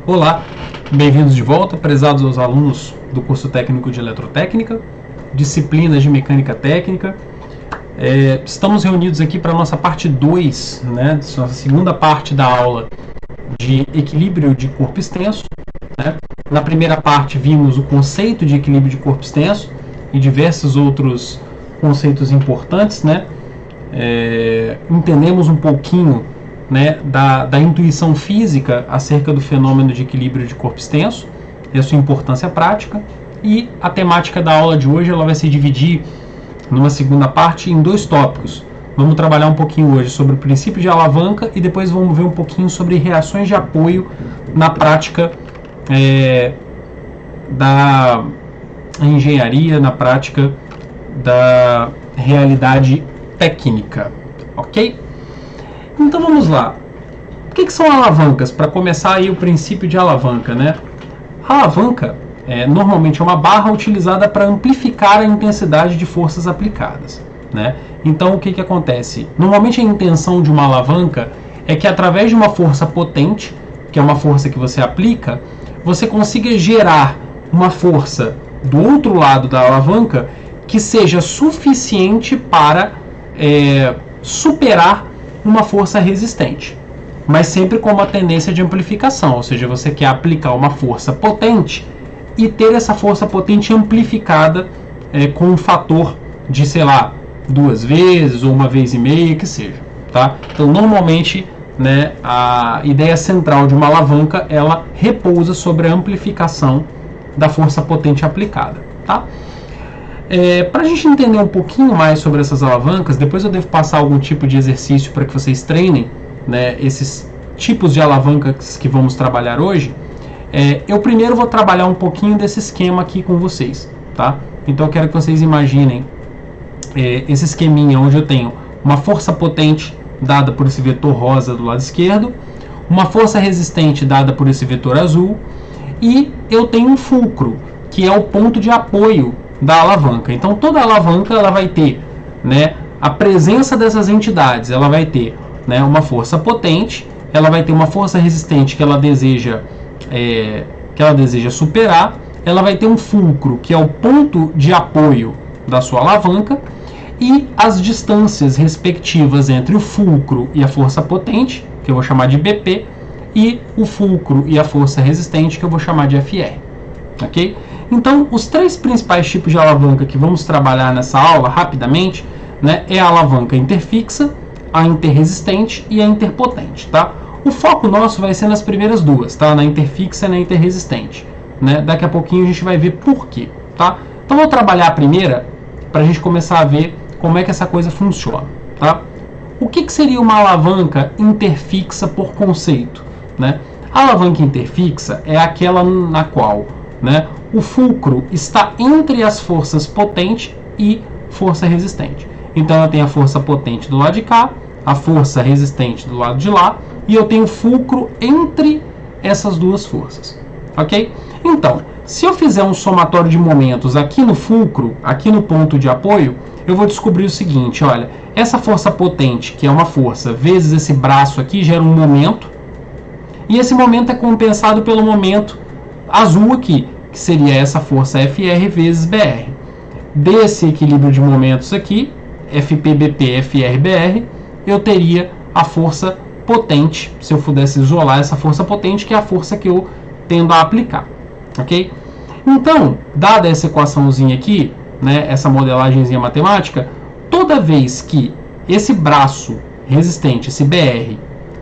Olá, bem-vindos de volta, prezados aos alunos do curso técnico de eletrotécnica, disciplinas de mecânica técnica. Estamos reunidos aqui para a nossa parte 2, né, nossa segunda parte da aula de equilíbrio de corpo extenso. Né? Na primeira parte vimos o conceito de equilíbrio de corpo extenso e diversos outros conceitos importantes, né? Entendemos um pouquinho, né, da intuição física acerca do fenômeno de equilíbrio de corpo extenso e a sua importância prática. E a temática da aula de hoje ela vai se dividir numa segunda parte em dois tópicos. Vamos trabalhar um pouquinho hoje sobre o princípio de alavanca e depois vamos ver um pouquinho sobre reações de apoio na prática da engenharia, na prática da realidade técnica, ok? Então vamos lá. O que são alavancas? Para começar aí o princípio de alavanca, né? A alavanca normalmente é uma barra utilizada para amplificar a intensidade de forças aplicadas, né? Então o que acontece? Normalmente a intenção de uma alavanca é que através de uma força potente, que é uma força que você aplica, você consiga gerar uma força do outro lado da alavanca que seja suficiente para superar uma força resistente, mas sempre com uma tendência de amplificação, ou seja, você quer aplicar uma força potente e ter essa força potente amplificada com um fator de, sei lá, 2 vezes ou 1,5 vezes, que seja, tá? Então, normalmente, né, a ideia central de uma alavanca, ela repousa sobre a amplificação da força potente aplicada, tá? Para a gente entender um pouquinho mais sobre essas alavancas, depois eu devo passar algum tipo de exercício para que vocês treinem, né, esses tipos de alavancas que vamos trabalhar hoje. Eu primeiro vou trabalhar um pouquinho desse esquema aqui com vocês, tá? Então eu quero que vocês imaginem esse esqueminha onde eu tenho uma força potente dada por esse vetor rosa do lado esquerdo, uma força resistente dada por esse vetor azul, e eu tenho um fulcro, que é o ponto de apoio da alavanca. Então toda alavanca ela vai ter, né, a presença dessas entidades. Ela vai ter, né, uma força potente, ela vai ter uma força resistente que ela deseja superar, ela vai ter um fulcro, que é o ponto de apoio da sua alavanca, e as distâncias respectivas entre o fulcro e a força potente, que eu vou chamar de BP, e o fulcro e a força resistente, que eu vou chamar de FR. Ok? Então, os 3 principais tipos de alavanca que vamos trabalhar nessa aula, rapidamente, né, é a alavanca interfixa, a interresistente e a interpotente, tá? O foco nosso vai ser nas primeiras duas, tá? Na interfixa e na interresistente, né? Daqui a pouquinho a gente vai ver por quê, tá? Então, vou trabalhar a primeira para a gente começar a ver como é que essa coisa funciona, tá? O que seria uma alavanca interfixa por conceito, né? A alavanca interfixa é aquela na qual, né, o fulcro está entre as forças potente e força resistente. Então eu tenho a força potente do lado de cá, a força resistente do lado de lá, e eu tenho fulcro entre essas duas forças, ok? Então, se eu fizer um somatório de momentos aqui no fulcro, aqui no ponto de apoio, eu vou descobrir o seguinte, olha, essa força potente, que é uma força, vezes esse braço aqui, gera um momento, e esse momento é compensado pelo momento azul aqui, que seria essa força FR vezes BR. Desse equilíbrio de momentos aqui, FPBP, FRBR, eu teria a força potente, se eu pudesse isolar essa força potente, que é a força que eu tendo a aplicar. Ok? Então, dada essa equaçãozinha aqui, né, essa modelagemzinha matemática, toda vez que esse braço resistente, esse BR,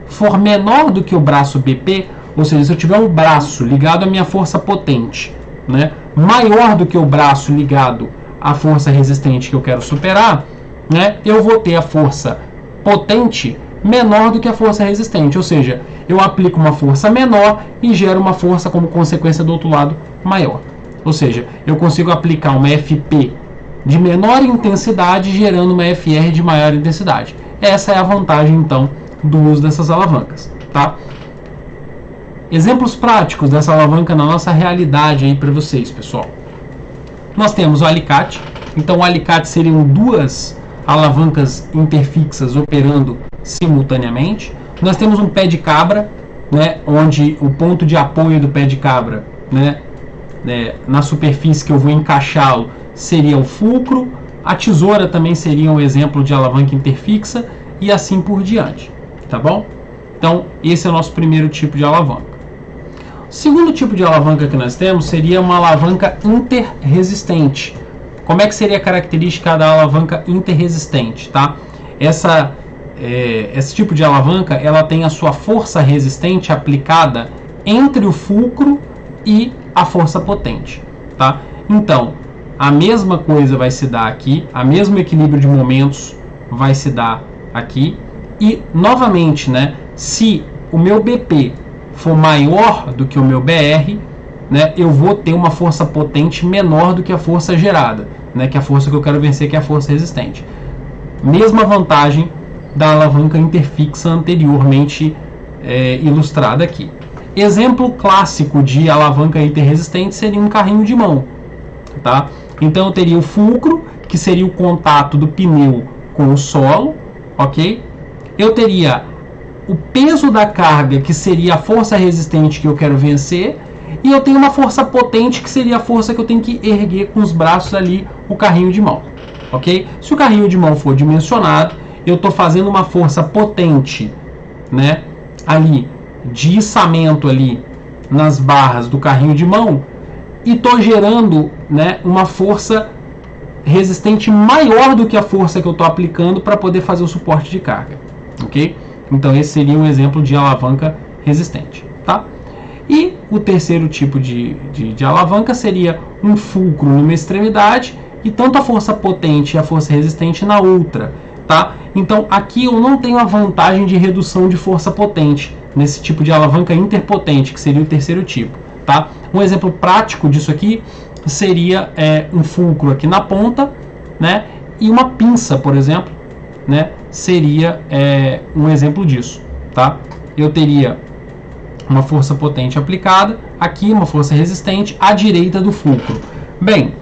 for menor do que o braço BP, ou seja, se eu tiver um braço ligado à minha força potente, né, maior do que o braço ligado à força resistente que eu quero superar, né, eu vou ter a força potente menor do que a força resistente, ou seja, eu aplico uma força menor e gero uma força como consequência do outro lado maior. Ou seja, eu consigo aplicar uma FP de menor intensidade gerando uma FR de maior intensidade. Essa é a vantagem, então, do uso dessas alavancas, tá? Exemplos práticos dessa alavanca na nossa realidade aí para vocês, pessoal. Nós temos o alicate. Então, o alicate seriam 2 alavancas interfixas operando simultaneamente. Nós temos um pé de cabra, né, onde o ponto de apoio do pé de cabra, né, na superfície que eu vou encaixá-lo seria o fulcro, a tesoura também seria um exemplo de alavanca interfixa e assim por diante, tá bom? Então esse é o nosso primeiro tipo de alavanca. O segundo tipo de alavanca que nós temos seria uma alavanca interresistente. Como é que seria a característica da alavanca interresistente, tá? Esse tipo de alavanca, ela tem a sua força resistente aplicada entre o fulcro e a força potente, tá? Então, a mesma coisa vai se dar aqui, a mesmo equilíbrio de momentos vai se dar aqui, e novamente, né, se o meu BP for maior do que o meu BR, né, eu vou ter uma força potente menor do que a força gerada, né, que é a força que eu quero vencer, que é a força resistente. Mesma vantagem da alavanca interfixa anteriormente ilustrada aqui. Exemplo clássico de alavanca interresistente seria um carrinho de mão, tá? Então eu teria o fulcro, que seria o contato do pneu com o solo, ok? Eu teria o peso da carga, que seria a força resistente que eu quero vencer, e eu tenho uma força potente, que seria a força que eu tenho que erguer com os braços ali, o carrinho de mão, ok? Se o carrinho de mão for dimensionado, eu estou fazendo uma força potente, né, ali, de içamento ali nas barras do carrinho de mão, e estou gerando, né, uma força resistente maior do que a força que eu estou aplicando para poder fazer o suporte de carga, ok? Então esse seria um exemplo de alavanca resistente, tá? E o terceiro tipo de alavanca seria um fulcro numa extremidade e tanto a força potente e a força resistente na outra, tá? Então aqui eu não tenho a vantagem de redução de força potente nesse tipo de alavanca interpotente, que seria o terceiro tipo, tá? Um exemplo prático disso aqui seria um fulcro aqui na ponta, né? E uma pinça, por exemplo, né? Seria um exemplo disso, tá? Eu teria uma força potente aplicada, aqui uma força resistente à direita do fulcro. Bem,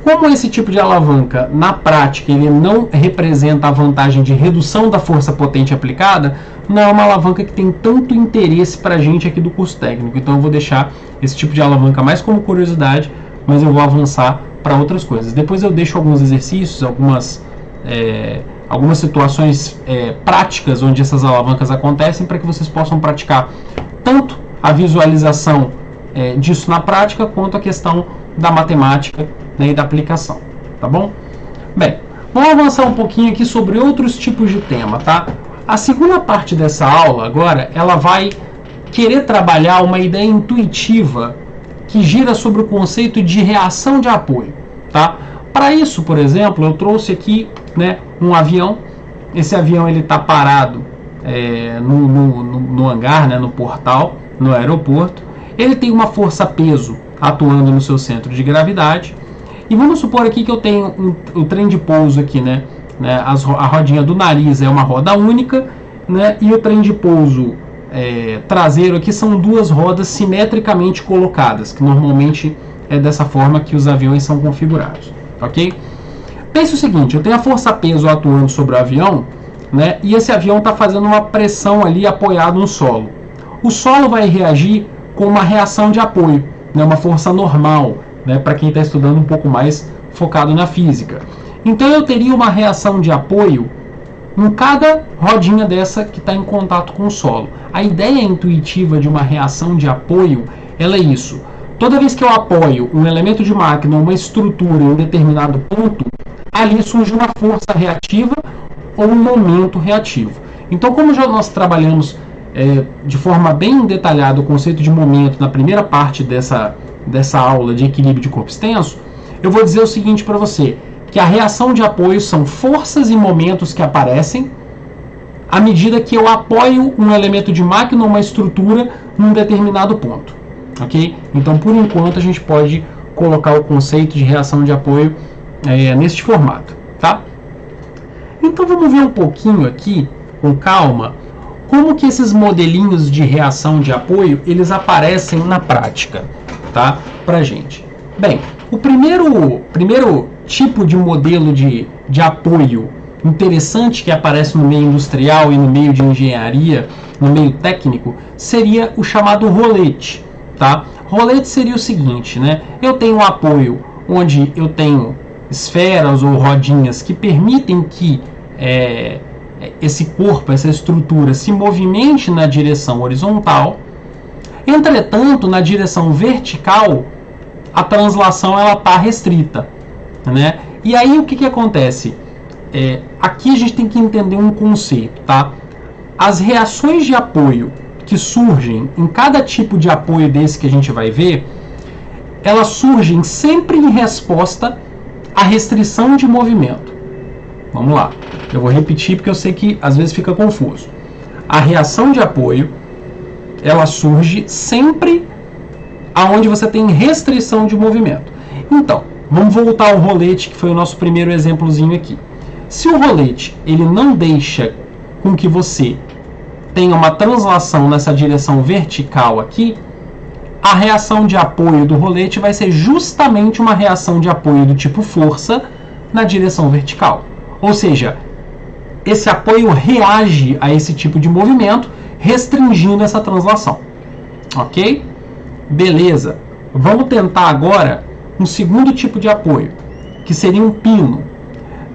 como esse tipo de alavanca, na prática, ele não representa a vantagem de redução da força potente aplicada, não é uma alavanca que tem tanto interesse para a gente aqui do curso técnico. Então eu vou deixar esse tipo de alavanca mais como curiosidade, mas eu vou avançar para outras coisas. Depois eu deixo alguns exercícios, algumas situações práticas onde essas alavancas acontecem, para que vocês possam praticar tanto a visualização disso na prática, quanto a questão da matemática, né, e da aplicação, tá bom? Bem, vamos avançar um pouquinho aqui sobre outros tipos de tema, tá? A segunda parte dessa aula agora, ela vai querer trabalhar uma ideia intuitiva que gira sobre o conceito de reação de apoio, tá? Para isso, por exemplo, eu trouxe aqui, né, um avião. Esse avião ele está parado no hangar, né, no portal, no aeroporto. Ele tem uma força-peso atuando no seu centro de gravidade. E vamos supor aqui que eu tenho o trem de pouso aqui, né? A rodinha do nariz é uma roda única, né? E o trem de pouso traseiro aqui são duas rodas simetricamente colocadas, que normalmente é dessa forma que os aviões são configurados, ok? Pense o seguinte, eu tenho a força-peso atuando sobre o avião, né? E esse avião está fazendo uma pressão ali apoiado no solo. O solo vai reagir com uma reação de apoio, né? Uma força normal, né? Para quem está estudando um pouco mais focado na física. Então eu teria uma reação de apoio em cada rodinha dessa que está em contato com o solo. A ideia intuitiva de uma reação de apoio, ela é isso. Toda vez que eu apoio um elemento de máquina, uma estrutura em um determinado ponto, ali surge uma força reativa ou um momento reativo. Então, como já nós trabalhamos de forma bem detalhada o conceito de momento na primeira parte dessa aula de equilíbrio de corpo extenso, eu vou dizer o seguinte para você, que a reação de apoio são forças e momentos que aparecem à medida que eu apoio um elemento de máquina ou uma estrutura num determinado ponto, ok? Então, por enquanto, a gente pode colocar o conceito de reação de apoio neste formato, tá? Então, vamos ver um pouquinho aqui, com calma, como que esses modelinhos de reação de apoio, eles aparecem na prática, tá? Pra gente. Bem, o primeiro tipo de modelo de apoio interessante que aparece no meio industrial e no meio de engenharia, no meio técnico, seria o chamado rolete, tá? Rolete seria o seguinte, né? Eu tenho um apoio onde eu tenho esferas ou rodinhas que permitem que esse corpo, essa estrutura se movimente na direção horizontal. Entretanto, na direção vertical, a translação ela está restrita, né? E aí o que acontece? Aqui a gente tem que entender um conceito, tá? As reações de apoio que surgem em cada tipo de apoio desse que a gente vai ver, elas surgem sempre em resposta à restrição de movimento. Vamos lá, eu vou repetir porque eu sei que às vezes fica confuso. A reação de apoio, ela surge sempre aonde você tem restrição de movimento. Então, vamos voltar ao rolete, que foi o nosso primeiro exemplozinho aqui. Se o rolete ele não deixa com que você tenha uma translação nessa direção vertical aqui, a reação de apoio do rolete vai ser justamente uma reação de apoio do tipo força na direção vertical. Ou seja, esse apoio reage a esse tipo de movimento, restringindo essa translação. Ok? Beleza. Vamos tentar agora um segundo tipo de apoio, que seria um pino.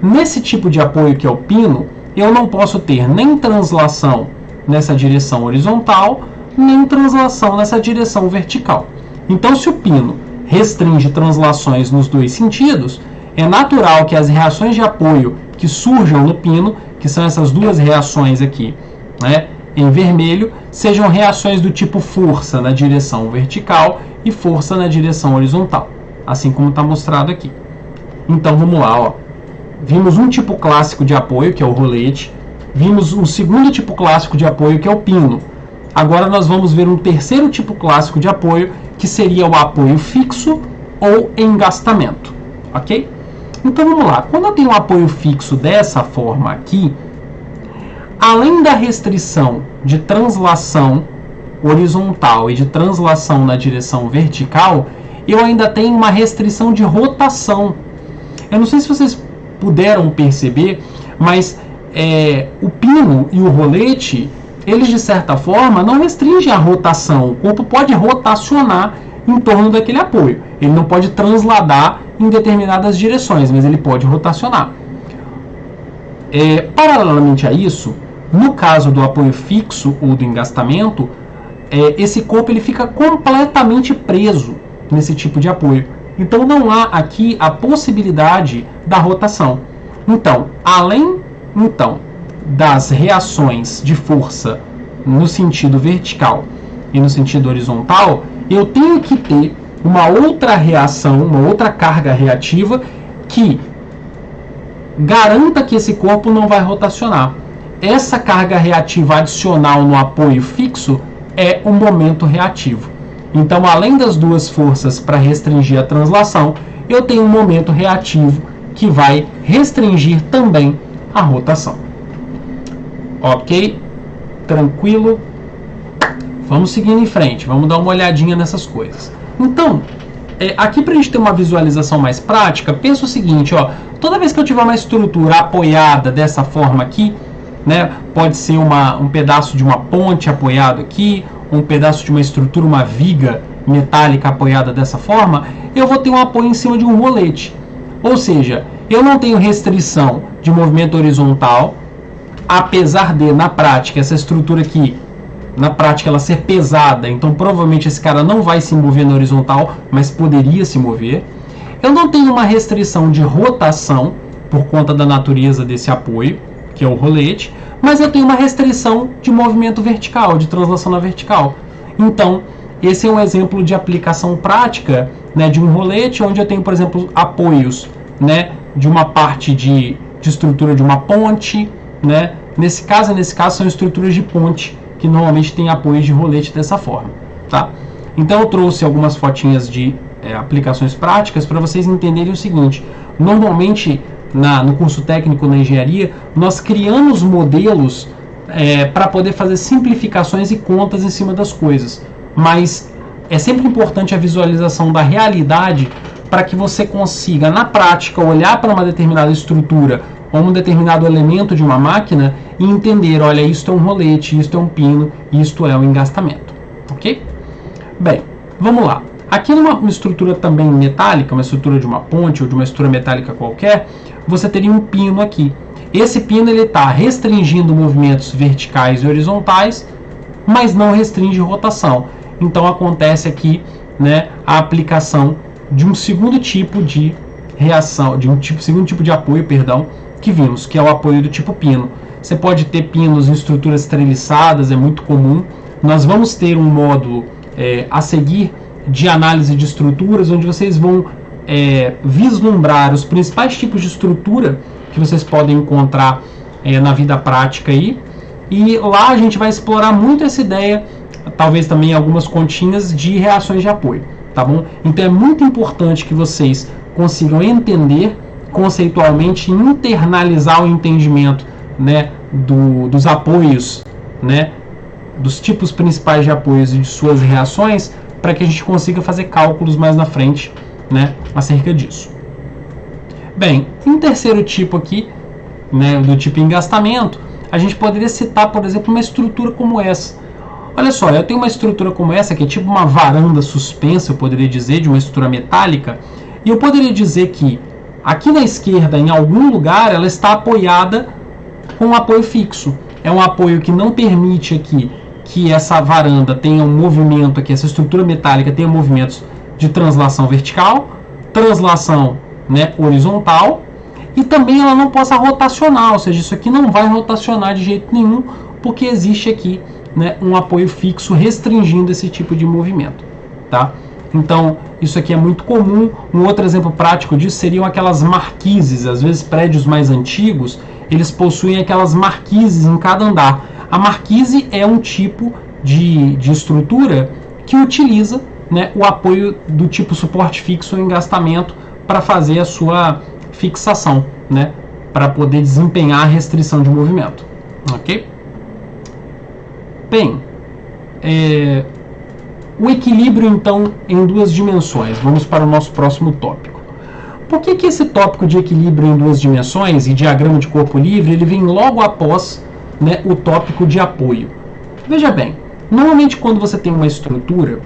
Nesse tipo de apoio que é o pino, eu não posso ter nem translação nessa direção horizontal, nem translação nessa direção vertical. Então, se o pino restringe translações nos dois sentidos, é natural que as reações de apoio que surjam no pino, que são essas duas reações aqui, né, em vermelho, sejam reações do tipo força na direção vertical e força na direção horizontal, assim como está mostrado aqui. Então, vamos lá, ó. Vimos um tipo clássico de apoio, que é o rolete. Vimos um segundo tipo clássico de apoio, que é o pino. Agora nós vamos ver um terceiro tipo clássico de apoio, que seria o apoio fixo ou engastamento. Ok? Então vamos lá. Quando eu tenho um apoio fixo dessa forma aqui, além da restrição de translação horizontal e de translação na direção vertical, eu ainda tenho uma restrição de rotação. Eu não sei se vocês puderam perceber, mas o pino e o rolete, eles de certa forma não restringem a rotação. O corpo pode rotacionar em torno daquele apoio. Ele não pode transladar em determinadas direções, mas ele pode rotacionar. Paralelamente a isso, no caso do apoio fixo ou do engastamento, esse corpo ele fica completamente preso nesse tipo de apoio. Então não há aqui a possibilidade da rotação. Então, além das reações de força no sentido vertical e no sentido horizontal, eu tenho que ter uma outra reação, uma outra carga reativa que garanta que esse corpo não vai rotacionar. Essa carga reativa adicional no apoio fixo é o momento reativo. Então, além das duas forças para restringir a translação, eu tenho um momento reativo que vai restringir também a rotação. Ok? Tranquilo? Vamos seguindo em frente, vamos dar uma olhadinha nessas coisas. Então, aqui para a gente ter uma visualização mais prática, pensa o seguinte, ó, toda vez que eu tiver uma estrutura apoiada dessa forma aqui, né, pode ser um pedaço de uma ponte apoiado aqui, um pedaço de uma estrutura, uma viga metálica apoiada dessa forma, eu vou ter um apoio em cima de um rolete. Ou seja, eu não tenho restrição de movimento horizontal, apesar de, na prática, essa estrutura aqui, na prática, ela ser pesada, então provavelmente esse cara não vai se mover na horizontal, mas poderia se mover. Eu não tenho uma restrição de rotação, por conta da natureza desse apoio, que é o rolete, mas eu tenho uma restrição de movimento vertical, de translação na vertical. Então, esse é um exemplo de aplicação prática, né, de um rolete, onde eu tenho, por exemplo, apoios, né, de uma parte de estrutura de uma ponte, né? Nesse caso são estruturas de ponte, que normalmente tem apoios de rolete dessa forma, tá? Então eu trouxe algumas fotinhas de aplicações práticas para vocês entenderem o seguinte. Normalmente, no curso técnico na engenharia, nós criamos modelos para poder fazer simplificações e contas em cima das coisas, mas é sempre importante a visualização da realidade para que você consiga, na prática, olhar para uma determinada estrutura um determinado elemento de uma máquina e entender, olha, isto é um rolete, isto é um pino, isto é um engastamento, ok? Bem, vamos lá. Aqui numa estrutura também metálica, uma estrutura de uma ponte ou de uma estrutura metálica qualquer, você teria um pino aqui. Esse pino está restringindo movimentos verticais e horizontais, mas não restringe rotação. Então acontece aqui, né, a aplicação de um segundo tipo de reação, segundo tipo de apoio, perdão, que vimos, que é o apoio do tipo pino. Você pode ter pinos em estruturas treliçadas, é muito comum. Nós vamos ter um módulo a seguir de análise de estruturas, onde vocês vão vislumbrar os principais tipos de estrutura que vocês podem encontrar na vida prática aí. E lá a gente vai explorar muito essa ideia, talvez também algumas continhas de reações de apoio, tá bom? Então é muito importante que vocês consigam entender conceitualmente e internalizar o entendimento, né, dos apoios, né, dos tipos principais de apoios e de suas reações, para que a gente consiga fazer cálculos mais na frente, né, acerca disso. Bem, em terceiro tipo aqui, né, do tipo engastamento, a gente poderia citar, por exemplo, uma estrutura como essa. Olha só, eu tenho uma estrutura como essa, que é tipo uma varanda suspensa, eu poderia dizer, de uma estrutura metálica, e eu poderia dizer que aqui na esquerda, em algum lugar, ela está apoiada com um apoio fixo. É um apoio que não permite aqui que essa varanda tenha um movimento aqui, essa estrutura metálica tenha movimentos de translação vertical, translação, né, horizontal, e também ela não possa rotacionar, ou seja, isso aqui não vai rotacionar de jeito nenhum, porque existe aqui, né, um apoio fixo restringindo esse tipo de movimento, tá? Então, isso aqui é muito comum. Um outro exemplo prático disso seriam aquelas marquises. Às vezes, prédios mais antigos, eles possuem aquelas marquises em cada andar. A marquise é um tipo de estrutura que utiliza, né, o apoio do tipo suporte fixo ou engastamento para fazer a sua fixação, né, para poder desempenhar a restrição de movimento. Ok? Bem, o equilíbrio, então, em duas dimensões. Vamos para o nosso próximo tópico. Por que esse tópico de equilíbrio em duas dimensões e diagrama de corpo livre ele vem logo após, né, o tópico de apoio? Veja bem, normalmente quando você tem uma estrutura,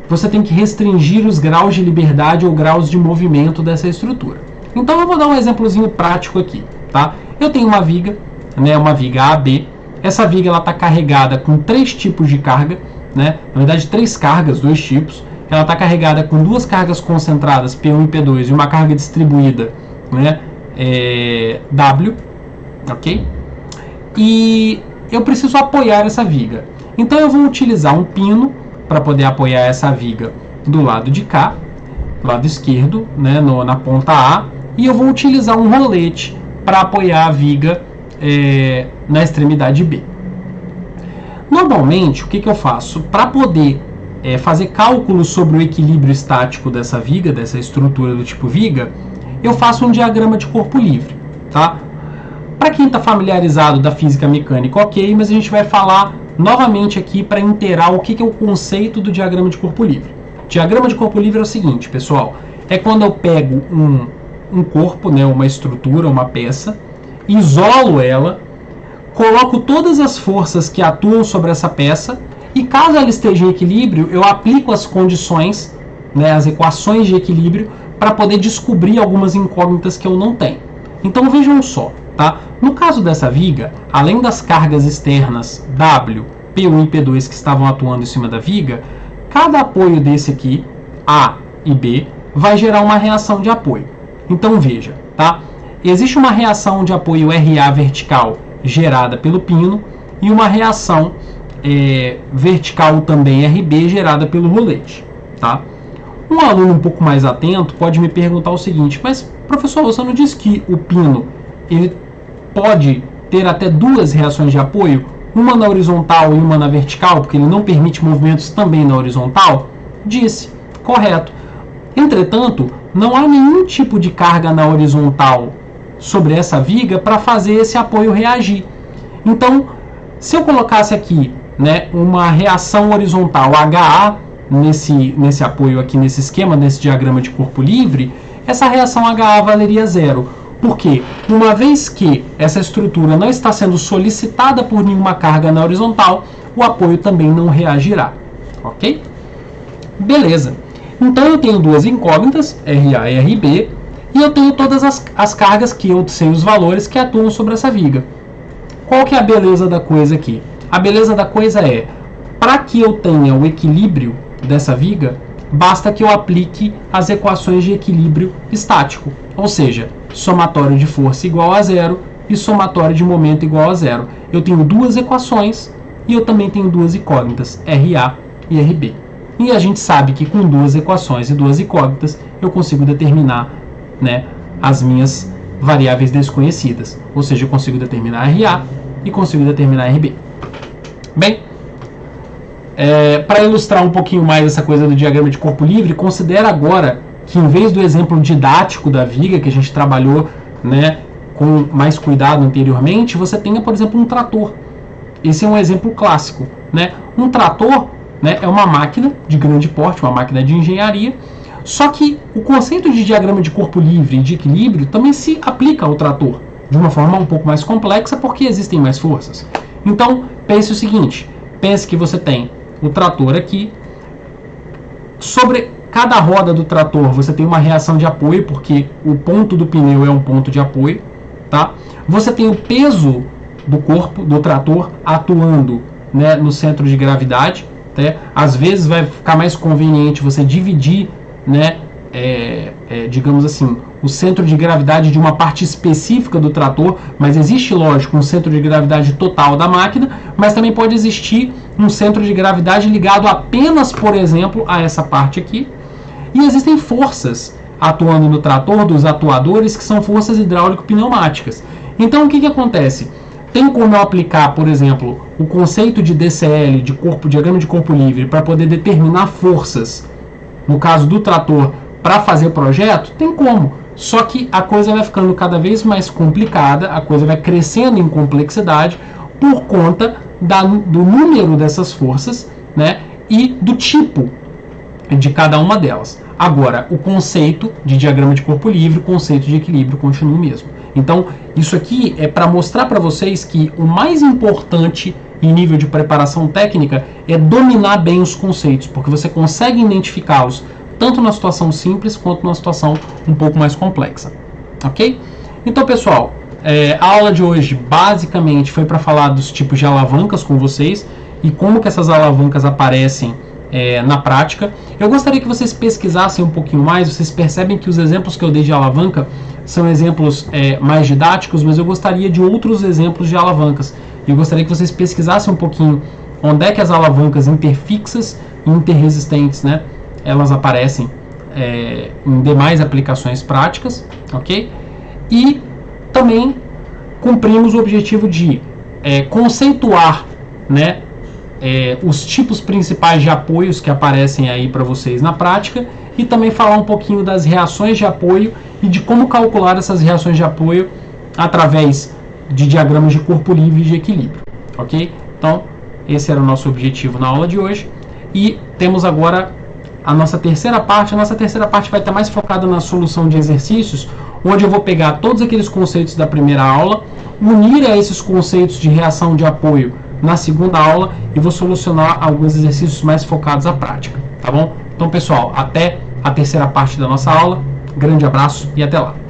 você tem que restringir os graus de liberdade ou graus de movimento dessa estrutura. Então eu vou dar um exemplozinho prático aqui, tá? Eu tenho uma viga, né, uma viga AB. Essa viga ela está carregada com 3 tipos de carga, né? Na verdade 3 cargas, 2 tipos. Ela está carregada com 2 cargas concentradas, P1 e P2, e uma carga distribuída, né, W, ok? E eu preciso apoiar essa viga. Então eu vou utilizar um pino para poder apoiar essa viga do lado de cá, do lado esquerdo, né, na ponta A, e eu vou utilizar um rolete para apoiar a viga na extremidade B. Normalmente, o que eu faço? Para poder fazer cálculos sobre o equilíbrio estático dessa viga, dessa estrutura do tipo viga, eu faço um diagrama de corpo livre, tá? Para quem está familiarizado da física mecânica, ok, mas a gente vai falar novamente aqui para inteirar o que é o conceito do diagrama de corpo livre. Diagrama de corpo livre é o seguinte, pessoal, é quando eu pego um corpo, né, uma estrutura, uma peça, isolo ela, coloco todas as forças que atuam sobre essa peça e caso ela esteja em equilíbrio, eu aplico as condições, né, as equações de equilíbrio para poder descobrir algumas incógnitas que eu não tenho. Então vejam só, tá? No caso dessa viga, além das cargas externas W, P1 e P2 que estavam atuando em cima da viga, cada apoio desse aqui, A e B, vai gerar uma reação de apoio. Então veja, tá? Existe uma reação de apoio RA vertical gerada pelo pino e uma reação vertical também RB gerada pelo rolete, tá? Um aluno um pouco mais atento pode me perguntar o seguinte: mas professor, você não disse que o pino ele pode ter até 2 reações de apoio, uma na horizontal e uma na vertical, porque ele não permite movimentos também na horizontal? Disse, correto. Entretanto, não há nenhum tipo de carga na horizontal sobre essa viga para fazer esse apoio reagir. Então, se eu colocasse aqui, né, uma reação horizontal HA nesse apoio aqui, nesse esquema, nesse diagrama de corpo livre, essa reação HA valeria 0. Por quê? Uma vez que essa estrutura não está sendo solicitada por nenhuma carga na horizontal, o apoio também não reagirá. Ok? Beleza. Então eu tenho duas incógnitas, RA e RB, e eu tenho todas as cargas que eu sei os valores que atuam sobre essa viga. Qual que é a beleza da coisa aqui? A beleza da coisa é, para que eu tenha o equilíbrio dessa viga, basta que eu aplique as equações de equilíbrio estático, ou seja, somatório de força igual a zero e somatório de momento igual a zero. Eu tenho duas equações e eu também tenho duas incógnitas, RA e RB. E a gente sabe que com duas equações e duas incógnitas eu consigo determinar, né, as minhas variáveis desconhecidas, ou seja, eu consigo determinar RA e consigo determinar RB. Bem, para ilustrar um pouquinho mais essa coisa do diagrama de corpo livre, considera agora que em vez do exemplo didático da viga que a gente trabalhou, né, com mais cuidado anteriormente, você tenha, por exemplo, um trator. Esse é um exemplo clássico, né? Um trator, né, é uma máquina de grande porte, uma máquina de engenharia, só que o conceito de diagrama de corpo livre e de equilíbrio também se aplica ao trator, de uma forma um pouco mais complexa, porque existem mais forças. Então, pense o seguinte, pense que você tem o trator aqui, sobre cada roda do trator você tem uma reação de apoio, porque o ponto do pneu é um ponto de apoio, tá? Você tem o peso do corpo do trator atuando, né, no centro de gravidade, né? Às vezes vai ficar mais conveniente você dividir, né, digamos assim, o centro de gravidade de uma parte específica do trator, mas existe, lógico, um centro de gravidade total da máquina, mas também pode existir um centro de gravidade ligado apenas, por exemplo, a essa parte aqui. E existem forças atuando no trator, dos atuadores, que são forças hidráulico-pneumáticas. Então, o que acontece? Tem como eu aplicar, por exemplo, o conceito de DCL, de diagrama de corpo livre, para poder determinar forças, no caso do trator, para fazer projeto? Tem como. Só que a coisa vai ficando cada vez mais complicada, a coisa vai crescendo em complexidade por conta do número dessas forças, né, e do tipo de cada uma delas. Agora, o conceito de diagrama de corpo livre, o conceito de equilíbrio continua o mesmo. Então, isso aqui é para mostrar para vocês que o mais importante em nível de preparação técnica é dominar bem os conceitos, porque você consegue identificá-los tanto na situação simples quanto na situação um pouco mais complexa. Ok? Então, pessoal, a aula de hoje basicamente foi para falar dos tipos de alavancas com vocês e como que essas alavancas aparecem na prática. Eu gostaria que vocês pesquisassem um pouquinho mais. Vocês percebem que os exemplos que eu dei de alavanca são exemplos mais didáticos, mas eu gostaria de outros exemplos de alavancas. Eu gostaria que vocês pesquisassem um pouquinho onde é que as alavancas interfixas e interresistentes, né, elas aparecem em demais aplicações práticas, ok? E também cumprimos o objetivo de conceituar, né, os tipos principais de apoios que aparecem aí para vocês na prática e também falar um pouquinho das reações de apoio e de como calcular essas reações de apoio através de diagramas de corpo livre e de equilíbrio, ok? Então, esse era o nosso objetivo na aula de hoje e temos agora a nossa terceira parte. A nossa terceira parte vai estar mais focada na solução de exercícios, onde eu vou pegar todos aqueles conceitos da primeira aula, unir a esses conceitos de reação de apoio na segunda aula e vou solucionar alguns exercícios mais focados à prática, tá bom? Então, pessoal, até a terceira parte da nossa aula. Grande abraço e até lá!